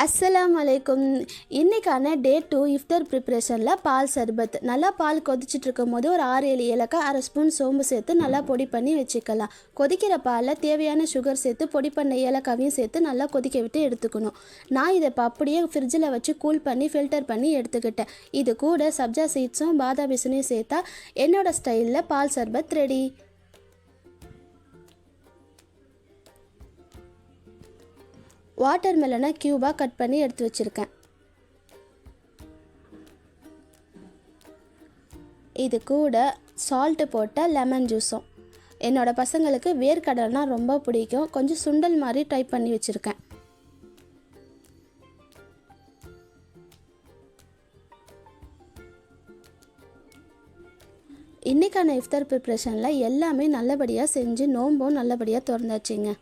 அஸ்ஸலாமு அலைக்கும். இன்றைக்கான டே 2 இஃப்தார் ப்ரிப்ரேஷனில் பால் சர்பத். நல்லா பால் கொதிச்சுட்டு இருக்கும் போது ஒரு 6-7 ஏலக்காய், அரை ஸ்பூன் சோம்பு சேர்த்து நல்லா பொடி பண்ணி வச்சுக்கலாம். கொதிக்கிற பாலில் தேவையான சுகர் சேர்த்து பொடி பண்ண ஏலக்காவையும் சேர்த்து நல்லா கொதிக்க விட்டு எடுத்துக்கணும். நான் இதை இப்போ அப்படியே ஃப்ரிட்ஜில் வச்சு கூல் பண்ணி ஃபில்டர் பண்ணி எடுத்துக்கிட்டேன். இது கூட சப்ஜா சீட்ஸும் பாதாம் பிசினையும் சேர்த்தா என்னோடய ஸ்டைலில் பால் சர்பத் ரெடி. வாட்டர் மெலனை க்யூபாக கட் பண்ணி எடுத்து வச்சுருக்கேன். இது கூட சால்ட்டு போட்ட லெமன் ஜூஸும். என்னோடய பசங்களுக்கு வேர்க்கடலைனா ரொம்ப பிடிக்கும். கொஞ்சம் சுண்டல் மாதிரி ட்ரை பண்ணி வச்சுருக்கேன். இன்றைக்கான இஃப்தார் ப்ரிப்ரேஷனில் எல்லாமே நல்லபடியாக செஞ்சு நோன்பும் நல்லபடியாக திறந்தாச்சுங்க.